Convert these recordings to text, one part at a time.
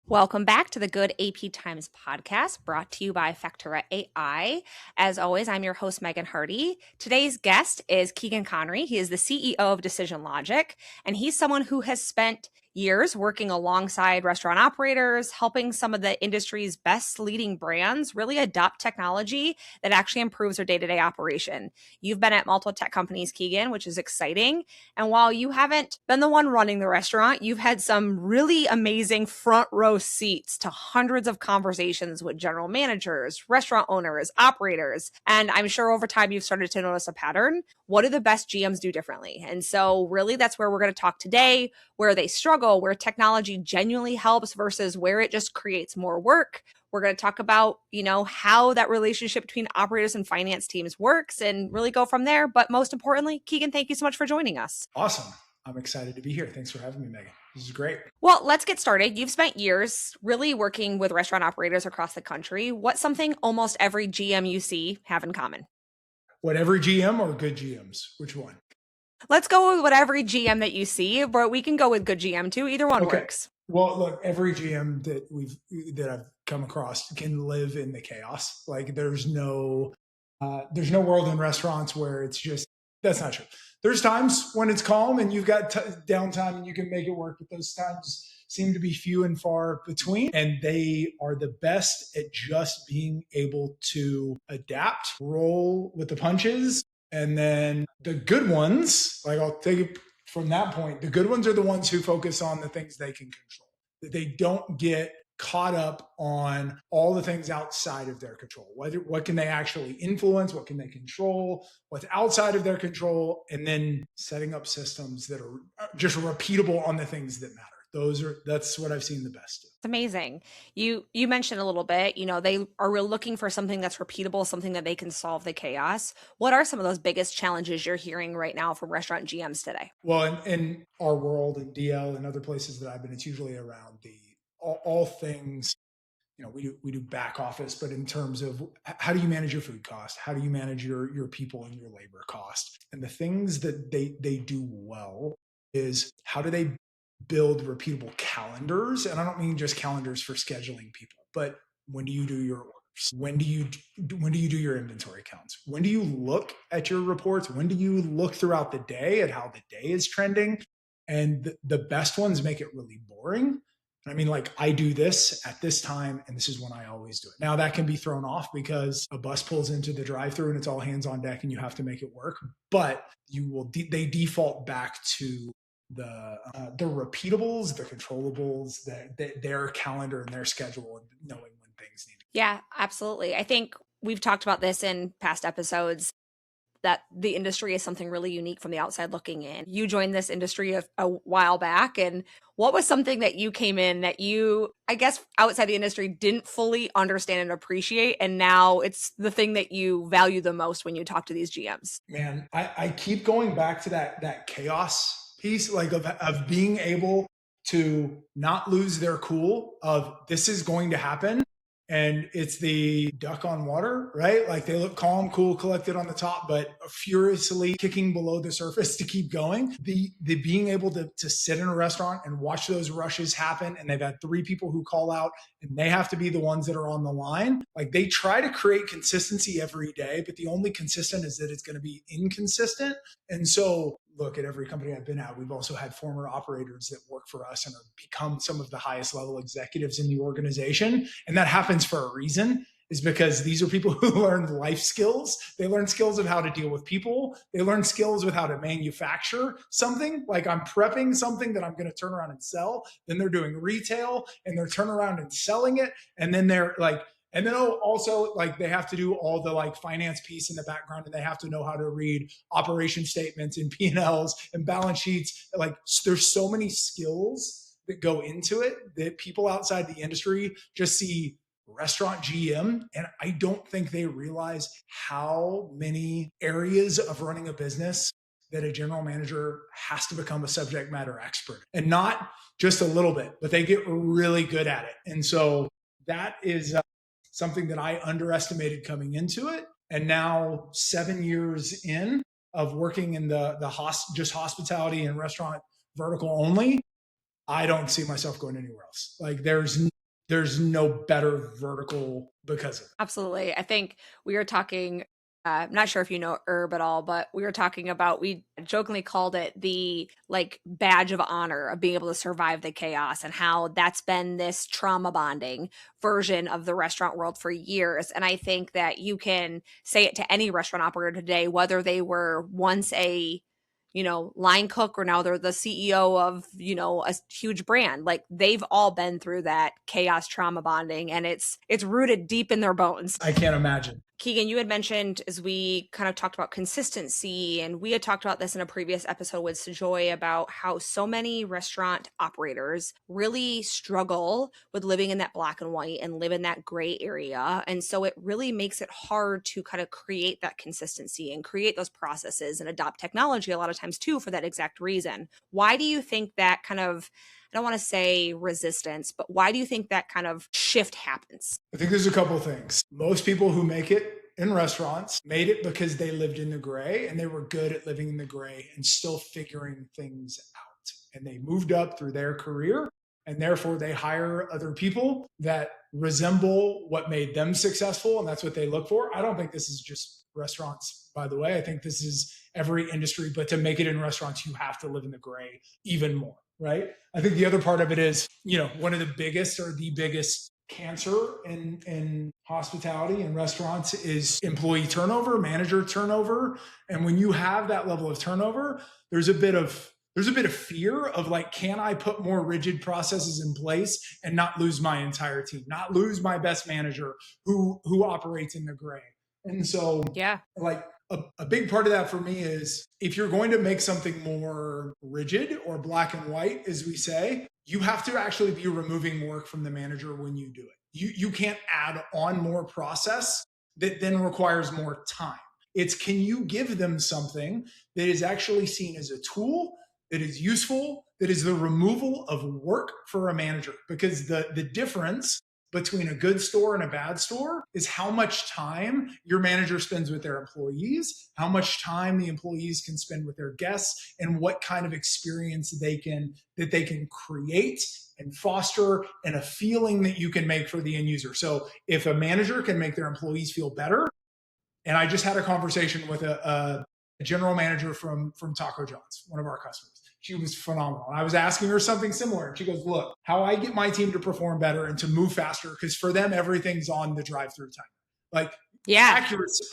Welcome back to the Good AP Times podcast brought to you by Factora AI. As always, I'm your host, Megan Hardy. Today's guest is Keegan Conrey. He is the CEO of Decision Logic, and he's someone who has spent years working alongside restaurant operators, helping some of the industry's best leading brands really adopt technology that actually improves their day-to-day operation. You've been at multiple tech companies, Keegan, which is exciting. And while you haven't been the one running the restaurant, you've had some really amazing front row seats to hundreds of conversations with general managers, restaurant owners, operators. And I'm sure over time you've started to notice a pattern. What do the best GMs do differently? And so really that's where we're going to talk today, where they struggle, where technology genuinely helps versus where it just creates more work. We're going to talk about, how that relationship between operators and finance teams works and really go from there. But most importantly, Keegan, thank you so much for joining us. Awesome. I'm excited to be here. Thanks for having me, Megan. This is great. Well, let's get started. You've spent years really working with restaurant operators across the country. What's something almost every GM you see have in common? What, every GM or good GMs? Which one? Let's go with what every GM that you see, but we can go with good GM too. Either one works. Well, look, every GM that I've come across can live in the chaos. Like there's no world in restaurants where it's just, that's not true. There's times when it's calm and you've got downtime and you can make it work, but those times seem to be few and far between. And they are the best at just being able to adapt, roll with the punches. And then the good ones, like I'll take it from that point, the good ones are the ones who focus on the things they can control. That they don't get caught up on all the things outside of their control. What can they actually influence? What can they control? What's outside of their control? And then setting up systems that are just repeatable on the things that matter. That's what I've seen the best of. It's amazing. You mentioned a little bit, they are really looking for something that's repeatable, something that they can solve the chaos. What are some of those biggest challenges you're hearing right now from restaurant GMs today? Well, in our world in DL and other places that I've been, it's usually around all things, we do back office, but in terms of how do you manage your food cost? How do you manage your people and your labor cost? And the things that they do well is how do they build repeatable calendars? And I don't mean just calendars for scheduling people, but when do you do your orders? When do you do your inventory counts? When do you look at your reports? When do you look throughout the day at how the day is trending? And the best ones make it really boring. I mean, like I do this at this time, and this is when I always do it. Now that can be thrown off because a bus pulls into the drive-through and it's all hands on deck, and you have to make it work. But they default back to the repeatables, the controllables, their calendar and their schedule, and knowing when things need. Yeah, absolutely. I think we've talked about this in past episodes, that the industry is something really unique from the outside looking in. You joined this industry a while back, and what was something that you came in that you, I guess, outside the industry didn't fully understand and appreciate, and now it's the thing that you value the most when you talk to these GMs? Man, I keep going back to that chaos piece, like of being able to not lose their cool of this is going to happen. And it's the duck on water, right? Like they look calm, cool, collected on the top, but furiously kicking below the surface to keep going. The being able to sit in a restaurant and watch those rushes happen, and they've had 3 people who call out and they have to be the ones that are on the line. Like they try to create consistency every day, but the only consistent is that it's going to be inconsistent. And so look, at every company I've been at, we've also had former operators that work for us and have become some of the highest level executives in the organization. And that happens for a reason, is because these are people who learned life skills. They learn skills of how to deal with people. They learn skills with how to manufacture something. Like I'm prepping something that I'm going to turn around and sell. Then they're doing retail and they're turning around and selling it. And then they're like, and then also like they have to do all the like finance piece in the background, and they have to know how to read operation statements and P&Ls and balance sheets. Like there's so many skills that go into it that people outside the industry just see restaurant GM. And I don't think they realize how many areas of running a business that a general manager has to become a subject matter expert, and not just a little bit, but they get really good at it. And so that is something that I underestimated coming into it. And now 7 years in of working in the just hospitality and restaurant vertical only, I don't see myself going anywhere else. Like there's no better vertical because of it. Absolutely. I think we were talking, I'm not sure if you know herb at all, but we were talking about, we jokingly called it the like badge of honor of being able to survive the chaos, and how that's been this trauma bonding version of the restaurant world for years. And I think that you can say it to any restaurant operator today, whether they were once a line cook, or now they're the CEO of, a huge brand. Like, they've all been through that chaos trauma bonding, and it's rooted deep in their bones. I can't imagine. Keegan, you had mentioned, as we kind of talked about consistency, and we had talked about this in a previous episode with Joy, about how so many restaurant operators really struggle with living in that black and white and live in that gray area. And so it really makes it hard to kind of create that consistency and create those processes and adopt technology a lot of times too, for that exact reason. Why do you think that kind of, I don't want to say resistance, but why do you think that kind of shift happens? I think there's a couple of things. Most people who make it in restaurants made it because they lived in the gray and they were good at living in the gray and still figuring things out. And they moved up through their career, and therefore they hire other people that resemble what made them successful. And that's what they look for. I don't think this is just restaurants, by the way. I think this is every industry, but to make it in restaurants, you have to live in the gray even more. Right. I think the other part of it is, one of the biggest, or the biggest cancer in hospitality and restaurants is employee turnover, manager turnover. And when you have that level of turnover, there's a bit of fear of like, can I put more rigid processes in place and not lose my entire team, not lose my best manager who operates in the gray. And so, yeah, like, a big part of that for me is, if you're going to make something more rigid or black and white, as we say, you have to actually be removing work from the manager when you do it. You can't add on more process that then requires more time. It's, can you give them something that is actually seen as a tool, that is useful, that is the removal of work for a manager? Because the difference between a good store and a bad store is how much time your manager spends with their employees, how much time the employees can spend with their guests, and what kind of experience they can create and foster, and a feeling that you can make for the end user. So if a manager can make their employees feel better, and I just had a conversation with a general manager from Taco John's, one of our customers. She was phenomenal. And I was asking her something similar. And she goes, look, how I get my team to perform better and to move faster, because for them, everything's on the drive-through time. Like,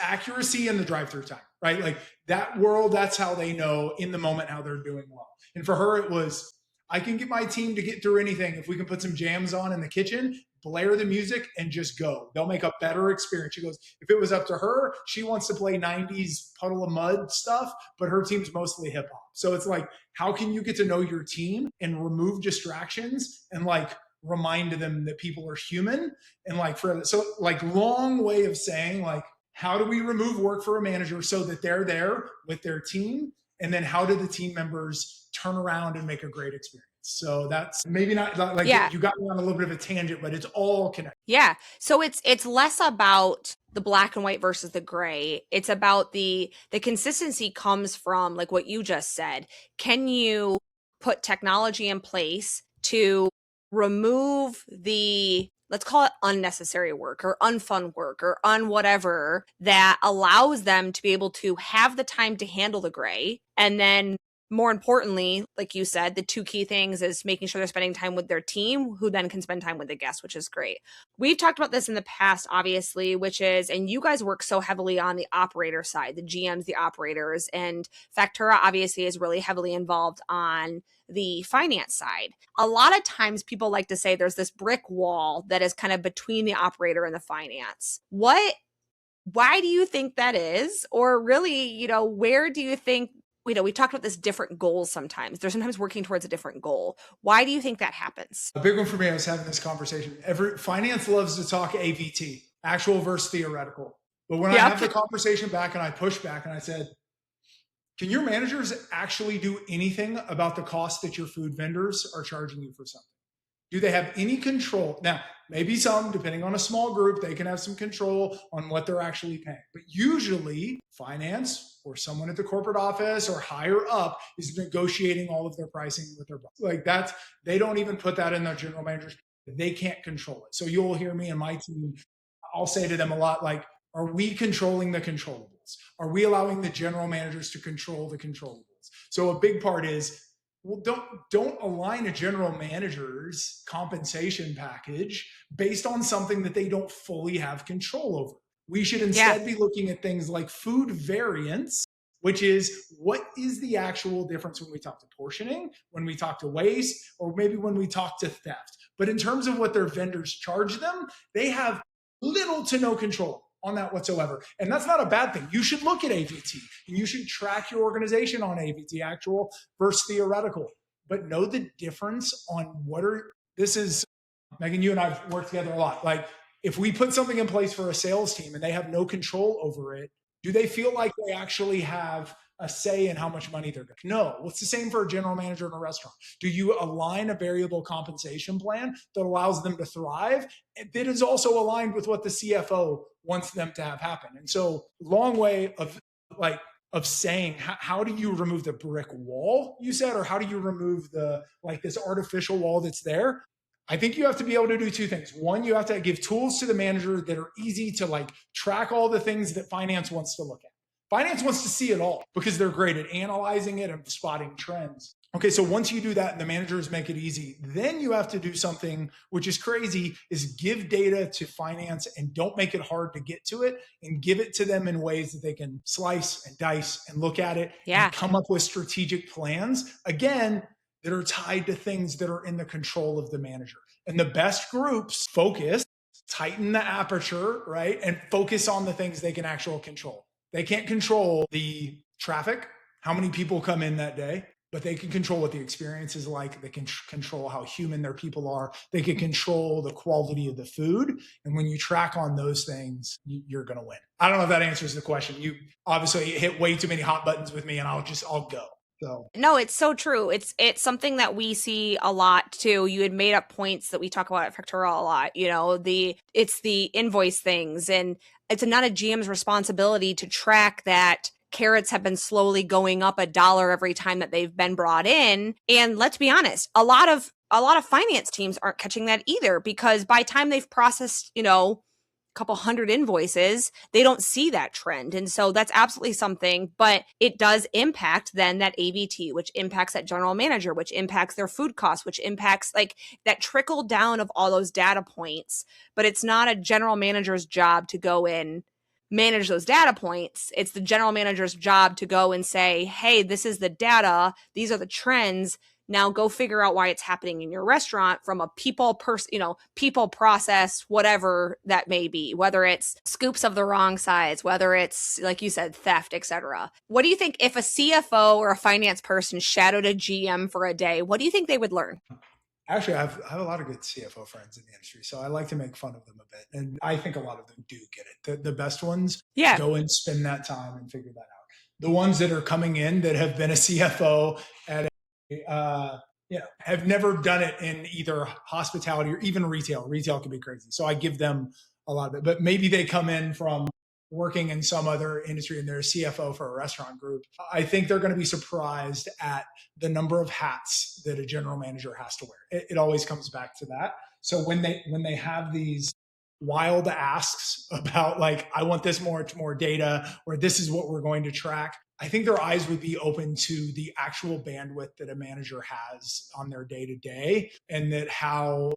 accuracy in the drive-through time, right? Like, that world, that's how they know in the moment how they're doing well. And for her, it was, I can get my team to get through anything if we can put some jams on in the kitchen, blare the music, and just go. They'll make a better experience. She goes, if it was up to her, she wants to play 90s Puddle of Mud stuff, but her team's mostly hip hop. So it's like, how can you get to know your team and remove distractions and like remind them that people are human? And like, so like, long way of saying, like, how do we remove work for a manager so that they're there with their team? And then how do the team members turn around and make a great experience? So that's maybe not like, you got me on a little bit of a tangent, but it's all connected. Yeah. So it's less about the black and white versus the gray. It's about the consistency comes from, like what you just said. Can you put technology in place to remove the, let's call it unnecessary work or unfun work or whatever, that allows them to be able to have the time to handle the gray? And then, more importantly, like you said, the two key things is making sure they're spending time with their team, who then can spend time with the guests, which is great. We've talked about this in the past, obviously, which is, and you guys work so heavily on the operator side, the GMs, the operators, and Factura obviously is really heavily involved on the finance side. A lot of times people like to say there's this brick wall that is kind of between the operator and the finance. Why do you think that is? Or really, where do you think, we talked about this different goals sometimes. They're sometimes working towards a different goal. Why do you think that happens? A big one for me, I was having this conversation. Finance loves to talk AVT, actual versus theoretical. But when I have the conversation back and I push back and I said, can your managers actually do anything about the cost that your food vendors are charging you for something? Do they have any control? Now, maybe some, depending on a small group, they can have some control on what they're actually paying. But usually, finance or someone at the corporate office or higher up is negotiating all of their pricing with their boss. Like that's, they don't even put that in their general managers. They can't control it. So you'll hear me and my team, I'll say to them a lot like, are we controlling the controllables? Are we allowing the general managers to control the controllables? So a big part is, well, don't align a general manager's compensation package based on something that they don't fully have control over. We should instead be looking at things like food variance, which is what is the actual difference when we talk to portioning, when we talk to waste, or maybe when we talk to theft. But in terms of what their vendors charge them, they have little to no control on that whatsoever. And that's not a bad thing. You should look at AVT and you should track your organization on AVT, actual versus theoretical, but know the difference on what are, this is, Megan, you and I've worked together a lot. Like if we put something in place for a sales team and they have no control over it, do they feel like they actually have a say in how much money they're getting? No. Well, it's the same for a general manager in a restaurant. Do you align a variable compensation plan that allows them to thrive that is also aligned with what the CFO wants them to have happen? And so long way of saying, how do you remove the brick wall, you said, or how do you remove the, like this artificial wall that's there? I think you have to be able to do two things. One, you have to give tools to the manager that are easy to like track all the things that finance wants to look at. Finance wants to see it all because they're great at analyzing it and spotting trends. Okay, so once you do that and the managers make it easy, then you have to do something which is crazy, is give data to finance and don't make it hard to get to it, and give it to them in ways that they can slice and dice and look at it and come up with strategic plans, again, that are tied to things that are in the control of the manager. And the best groups focus, tighten the aperture, right? And focus on the things they can actually control. They can't control the traffic, how many people come in that day, but they can control what the experience is like. They can control how human their people are. They can control the quality of the food. And when you track on those things, you're going to win. I don't know if that answers the question. You obviously hit way too many hot buttons with me and I'll go. So. No, it's so true. It's something that we see a lot too. You had made up points that we talk about at Factura a lot. You know, it's the invoice things, and it's not a GM's responsibility to track that carrots have been slowly going up $1 every time that they've been brought in. And let's be honest, a lot of finance teams aren't catching that either, because by the time they've processed, couple hundred invoices, they don't see that trend. And so that's absolutely something, but it does impact then that AVT, which impacts that general manager, which impacts their food costs, which impacts like that trickle down of all those data points. But it's not a general manager's job to go in, manage those data points. It's the general manager's job to go and say, hey, this is the data. These are the trends. Now go figure out why it's happening in your restaurant from a people process, whatever that may be, whether it's scoops of the wrong size, whether it's, like you said, theft, etc. What do you think if a CFO or a finance person shadowed a GM for a day, what do you think they would learn? Actually, I have a lot of good CFO friends in the industry, so I like to make fun of them a bit. And I think a lot of them do get it. The best ones go and spend that time and figure that out. The ones that are coming in that have been a CFO at have never done it in either hospitality or even retail. Retail can be crazy. So I give them a lot of it, but maybe they come in from working in some other industry and they're a CFO for a restaurant group. I think they're going to be surprised at the number of hats that a general manager has to wear. It always comes back to that. So when they have these wild asks about like, I want this much more data, or this is what we're going to track, I think their eyes would be open to the actual bandwidth that a manager has on their day to day, and that how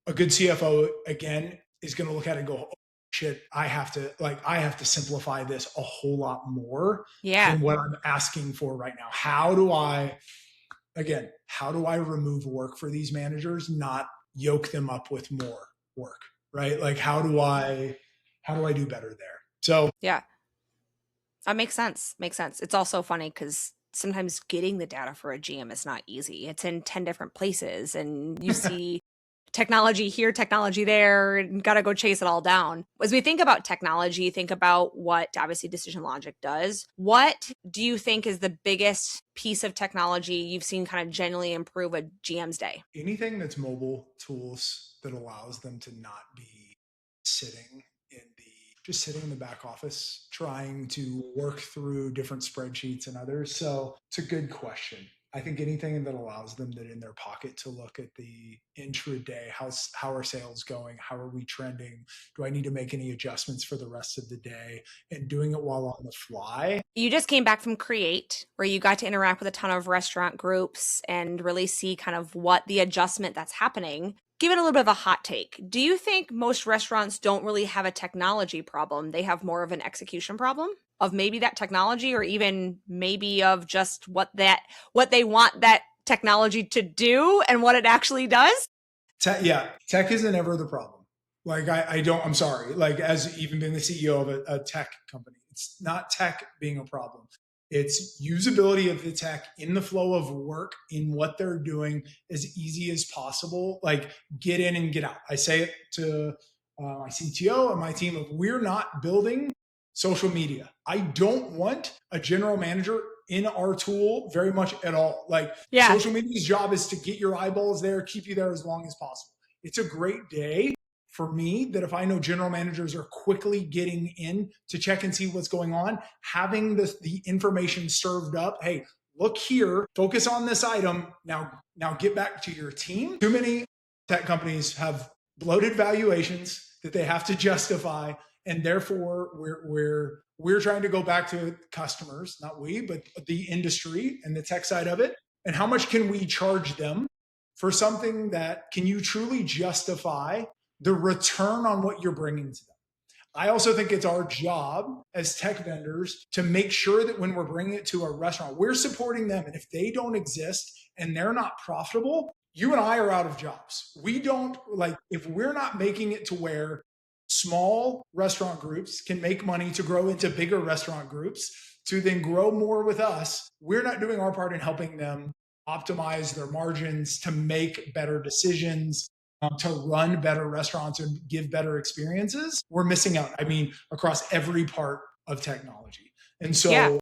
a good CFO, again, is going to look at it and go, oh, shit, I have to simplify this a whole lot more than what I'm asking for right now. How do I remove work for these managers, not yoke them up with more work, right? Like, how do I do better there? So yeah. That makes sense. It's also funny because sometimes getting the data for a GM is not easy. It's in 10 different places and you see technology here, technology there, and got to go chase it all down. As we think about technology, think about what obviously Decision Logic does. What do you think is the biggest piece of technology you've seen kind of genuinely improve a GM's day? Anything that's mobile tools that allows them to not be sitting in the just sitting in the back office trying to work through different spreadsheets and others. So it's a good question. I think anything that allows them that in their pocket to look at the intraday, how are sales going? How are we trending? Do I need to make any adjustments for the rest of the day? And doing it while on the fly. You just came back from Create, where you got to interact with a ton of restaurant groups and really see kind of what the adjustment that's happening. Give it a little bit of a hot take. Do you think most restaurants don't really have a technology problem? They have more of an execution problem of maybe that technology, or even maybe of just what they want that technology to do and what it actually does? Tech isn't ever the problem. Like I'm sorry. Like, as even being the CEO of a tech company, it's not tech being a problem. It's usability of the tech in the flow of work in what they're doing as easy as possible. Like, get in and get out. I say it to my CTO and my team of, we're not building social media. I don't want a general manager in our tool very much at all. Like, social media's job is to get your eyeballs there, keep you there as long as possible. It's a great day for me that if I know general managers are quickly getting in to check and see what's going on, having the information served up. Hey, look here, focus on this item. Now get back to your team. Too many tech companies have bloated valuations that they have to justify. And therefore we're trying to go back to customers, not we, but the industry and the tech side of it. And how much can we charge them for something that can you truly justify the return on what you're bringing to them? I also think it's our job as tech vendors to make sure that when we're bringing it to a restaurant, we're supporting them. And if they don't exist and they're not profitable, you and I are out of jobs. We don't, like, if we're not making it to where small restaurant groups can make money to grow into bigger restaurant groups to then grow more with us, we're not doing our part in helping them optimize their margins, to make better decisions, to run better restaurants and give better experiences. We're missing out, across every part of technology. And so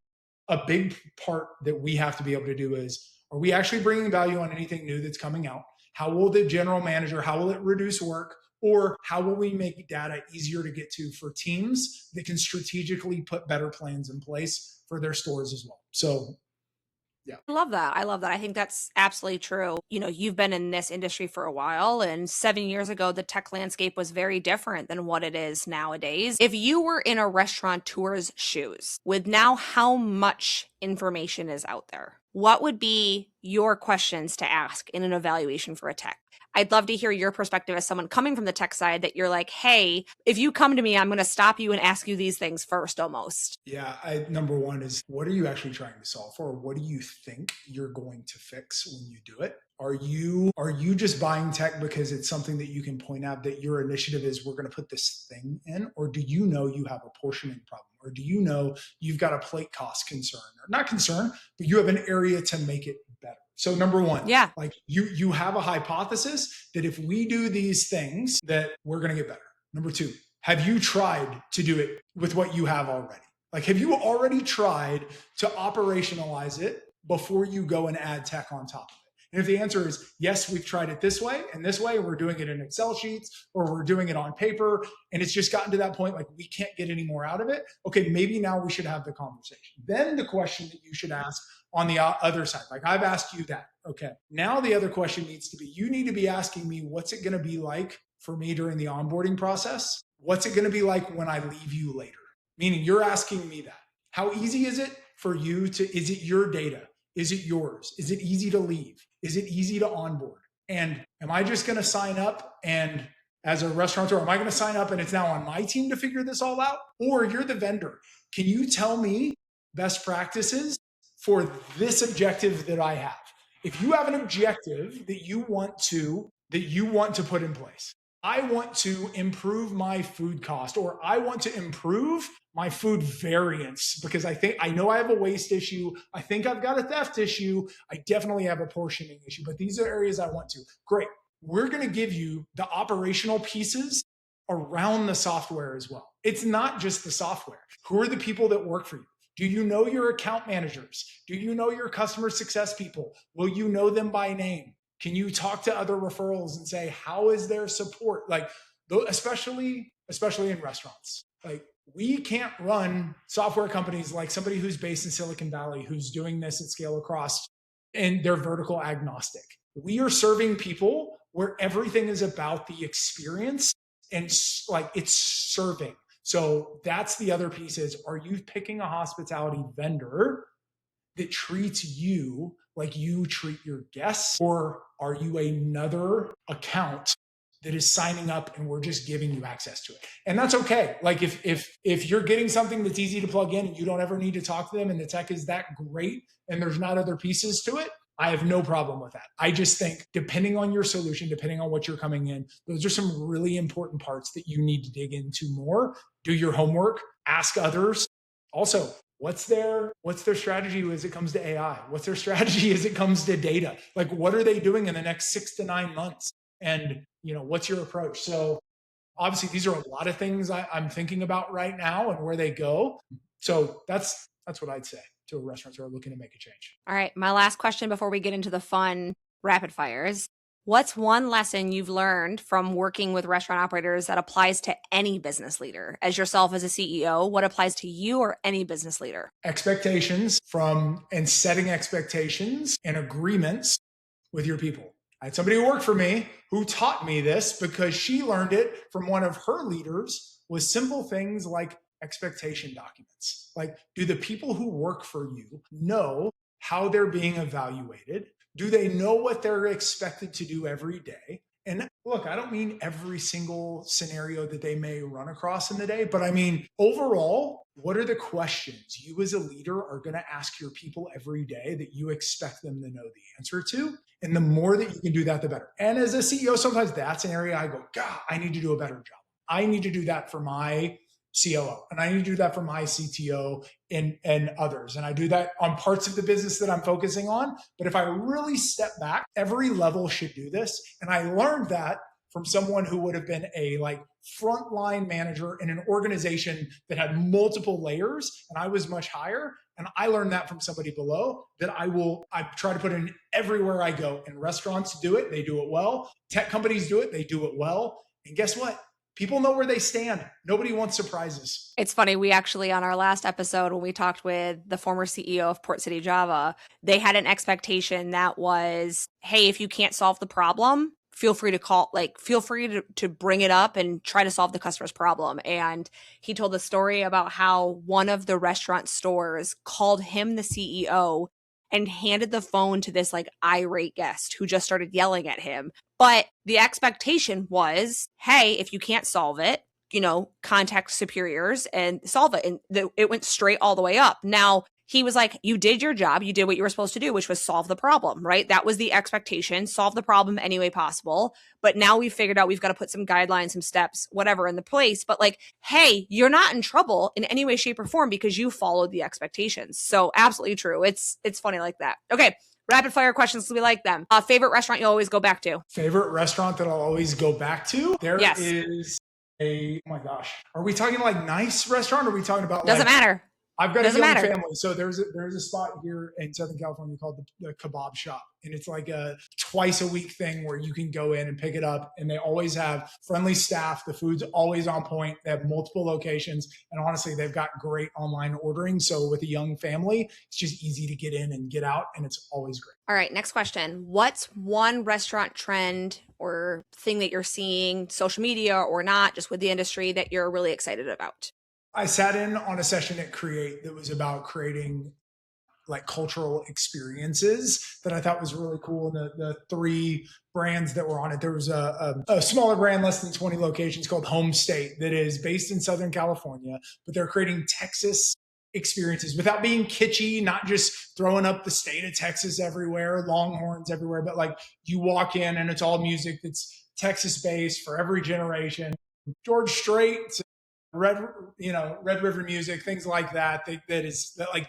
a big part that we have to be able to do is, are we actually bringing value on anything new that's coming out? How will the general manager, how will it reduce work? Or how will we make data easier to get to for teams that can strategically put better plans in place for their stores as well? So, yeah. I love that. I think that's absolutely true. You've been in this industry for a while, and 7 years ago, the tech landscape was very different than what it is nowadays. If you were in a restaurateur's shoes, with now how much information is out there, what would be your questions to ask in an evaluation for a tech? I'd love to hear your perspective as someone coming from the tech side, that you're like, hey, if you come to me, I'm going to stop you and ask you these things first almost. Yeah. Number one is, what are you actually trying to solve for? What do you think you're going to fix when you do it? Are you just buying tech because it's something that you can point out that your initiative is, we're going to put this thing in? Or do you know you have a portioning problem? Or do you know you've got a plate cost concern? Or not concern, but you have an area to make it better. So number one, like you have a hypothesis that if we do these things, that we're going to get better. Number two, have you tried to do it with what you have already? Like, have you already tried to operationalize it before you go and add tech on top of it? And if the answer is yes, we've tried it this way and this way, we're doing it in Excel sheets, or we're doing it on paper, and it's just gotten to that point, like, we can't get any more out of it. Okay, maybe now we should have the conversation. Then the question that you should ask on the other side, like, I've asked you that. Okay, now the other question needs to be, you need to be asking me, what's it going to be like for me during the onboarding process? What's it going to be like when I leave you later? Meaning, you're asking me that. How easy is it for you is it your data? Is it yours? Is it easy to leave? Is it easy to onboard? And am I just going to sign up, and as a restaurateur, am I going to sign up and it's now on my team to figure this all out? Or you're the vendor. Can you tell me best practices for this objective that I have? If you have an objective that you want to put in place, I want to improve my food cost, or I want to improve my food variance because I know I have a waste issue. I think I've got a theft issue. I definitely have a portioning issue, but these are areas I want to. Great. we're going to give you the operational pieces around the software as well. It's not just the software. Who are the people that work for you? Do you know your account managers? Do you know your customer success people? Will you know them by name? Can you talk to other referrals and say, how is their support? Like, especially in restaurants. Like, we can't run software companies like somebody who's based in Silicon Valley, who's doing this at scale across, and they're vertical agnostic. We are serving people where everything is about the experience and like it's serving. So that's the other piece is, are you picking a hospitality vendor that treats you like you treat your guests? Or are you another account that is signing up and we're just giving you access to it? And that's okay. Like if you're getting something that's easy to plug in and you don't ever need to talk to them and the tech is that great and there's not other pieces to it, I have no problem with that. I just think depending on your solution, depending on what you're coming in, those are some really important parts that you need to dig into more. Do your homework, ask others. Also, what's their strategy as it comes to AI? What's their strategy as it comes to data? Like, what are they doing in the next 6 to 9 months? And, what's your approach? So obviously these are a lot of things I'm thinking about right now and where they go. So that's what I'd say to a restaurant who are looking to make a change. All right. My last question before we get into the fun rapid fires. What's one lesson you've learned from working with restaurant operators that applies to any business leader? As yourself as a CEO, what applies to you or any business leader? Expectations and setting expectations and agreements with your people. I had somebody who worked for me who taught me this because she learned it from one of her leaders, was simple things like expectation documents. Like, do the people who work for you know how they're being evaluated? Do they know what they're expected to do every day? And look, I don't mean every single scenario that they may run across in the day, but I mean, overall, what are the questions you as a leader are going to ask your people every day that you expect them to know the answer to? And the more that you can do that, the better. And as a CEO, sometimes that's an area I go, God, I need to do a better job. I need to do that for my COO, and I need to do that for my CTO and others. And I do that on parts of the business that I'm focusing on. But if I really step back, every level should do this. And I learned that from someone who would have been a frontline manager in an organization that had multiple layers, and I was much higher. And I learned that from somebody below that I try to put in everywhere I go. And restaurants do it. They do it well. Tech companies do it. They do it well. And guess what? People know where they stand. Nobody wants surprises. It's funny. We actually, on our last episode, when we talked with the former CEO of Port City Java, they had an expectation that was, hey, if you can't solve the problem, feel free to bring it up and try to solve the customer's problem. And he told the story about how one of the restaurant stores called him the CEO and handed the phone to this irate guest who just started yelling at him. But the expectation was, hey, if you can't solve it, contact superiors and solve it. And it went straight all the way up. Now, he was like, you did your job. You did what you were supposed to do, which was solve the problem, right? That was the expectation. Solve the problem any way possible. But now we've figured out we've got to put some guidelines, some steps, whatever in the place. But hey, you're not in trouble in any way, shape, or form because you followed the expectations. So absolutely true. It's funny like that. Okay. Rapid fire questions. We like them. Favorite restaurant you'll always go back to? Favorite restaurant that I'll always go back to? There is oh my gosh. Are we talking nice restaurant? Or are we talking about Doesn't matter. I've got a young family. So there's a spot here in Southern California called the Kebab Shop. And it's like a twice a week thing where you can go in and pick it up. And they always have friendly staff. The food's always on point. They have multiple locations. And honestly, they've got great online ordering. So with a young family, it's just easy to get in and get out. And it's always great. All right, next question. What's one restaurant trend or thing that you're seeing, social media or not, just with the industry that you're really excited about? I sat in on a session at Create that was about creating cultural experiences that I thought was really cool. And the 3 brands that were on it, there was a smaller brand, less than 20 locations called Home State that is based in Southern California, but they're creating Texas experiences without being kitschy, not just throwing up the state of Texas everywhere, Longhorns everywhere, but you walk in and it's all music that's Texas based for every generation. George Strait, Red River music, things like that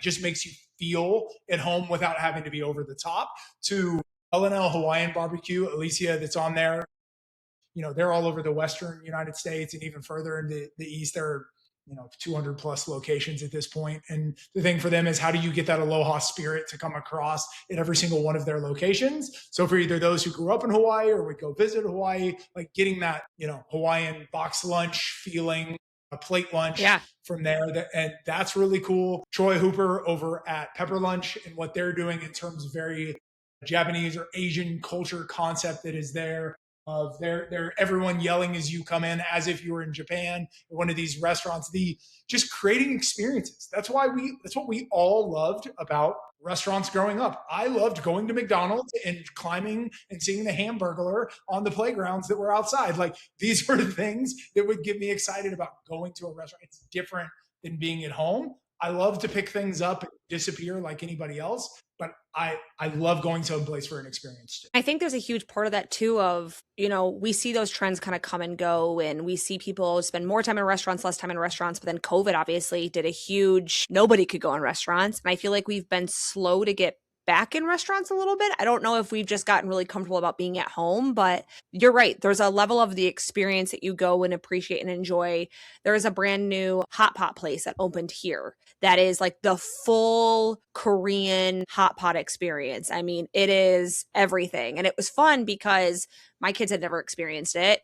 just makes you feel at home without having to be over the top, to L&L Hawaiian Barbecue, Alicia, that's on there. They're all over the Western United States and even further in the East. There are, 200 plus locations at this point. And the thing for them is, how do you get that aloha spirit to come across at every single one of their locations? So for either those who grew up in Hawaii or would go visit Hawaii, like getting that, Hawaiian box lunch feeling, a plate lunch from there. And that's really cool. Troy Hooper over at Pepper Lunch and what they're doing in terms of very Japanese or Asian culture concept that is there. Of they're everyone yelling as you come in as if you were in Japan at one of these restaurants. The just creating experiences. That's what we all loved about restaurants growing up. I loved going to McDonald's and climbing and seeing the Hamburglar on the playgrounds that were outside. Like, these were the things that would get me excited about going to a restaurant. It's different than being at home. I love to pick things up and disappear like anybody else, but I love going to a place for an experience too. I think there's a huge part of that too of, we see those trends kind of come and go, and we see people spend more time in restaurants, less time in restaurants, but then COVID obviously did a huge, nobody could go in restaurants. And I feel like we've been slow to get back in restaurants a little bit. I don't know if we've just gotten really comfortable about being at home, but you're right. There's a level of the experience that you go and appreciate and enjoy. There is a brand new hot pot place that opened here that is like the full Korean hot pot experience. I mean, it is everything. And it was fun because my kids had never experienced it.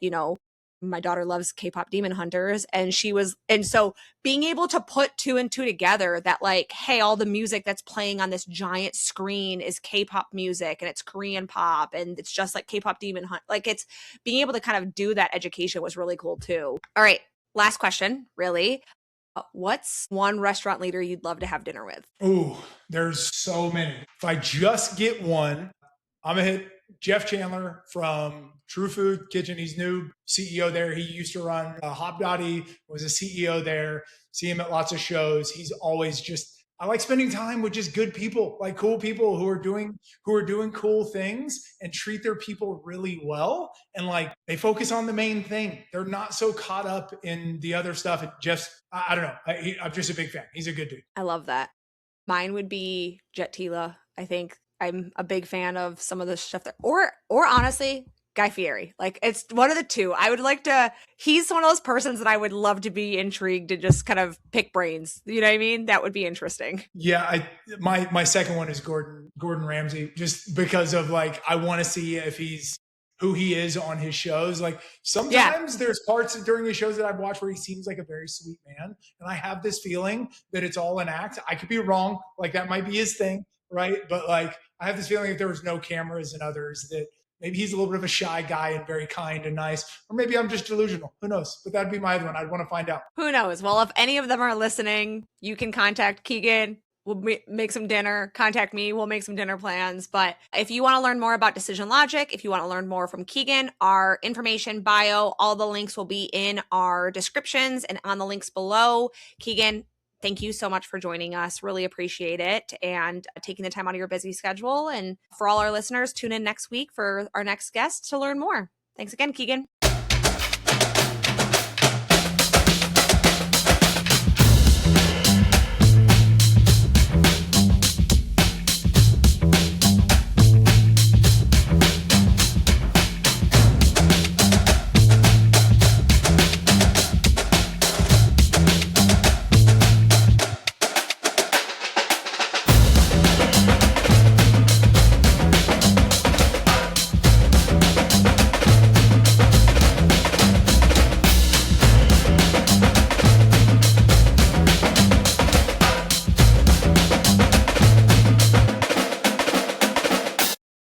My daughter loves K-pop Demon Hunters, and so being able to put two and two together, that like, hey, all the music that's playing on this giant screen is K-pop music and it's Korean pop and it's just like K-pop Demon Hunt. Like, it's being able to kind of do that education was really cool too. All right. Last question, really. What's one restaurant leader you'd love to have dinner with? Ooh, there's so many. If I just get one, I'm going to hit Jeff Chandler from True Food Kitchen. He's new CEO there. He used to run Hop Dottie, was a CEO there. See him at lots of shows. He's always just, I like spending time with just good people, like cool people who are doing cool things and treat their people really well. And like, they focus on the main thing. They're not so caught up in the other stuff. And Jeff's, I don't know. I'm just a big fan. He's a good dude. I love that. Mine would be Jet Tila. I think I'm a big fan of some of the stuff there. Or honestly, Guy Fieri. Like, it's one of the two. I would like to, he's one of those persons that I would love to be intrigued to just kind of pick brains. You know what I mean? That would be interesting. Yeah, my second one is Gordon Ramsay, just because of like, I want to see if he's who he is on his shows. Like, sometimes there's parts during his shows that I've watched where he seems like a very sweet man, and I have this feeling that it's all an act. I could be wrong. Like, that might be his thing, right? But like, I have this feeling if there was no cameras and others, that maybe he's a little bit of a shy guy and very kind and nice, or maybe I'm just delusional. Who knows? But that'd be my other one. I'd want to find out. Who knows? Well, if any of them are listening, you can contact Keegan. We'll make some dinner. Contact me. We'll make some dinner plans. But if you want to learn more about Decision Logic, if you want to learn more from Keegan, our information bio, all the links will be in our descriptions and on the links below. Keegan, thank you so much for joining us. Really appreciate it and taking the time out of your busy schedule. And for all our listeners, tune in next week for our next guest to learn more. Thanks again, Keegan.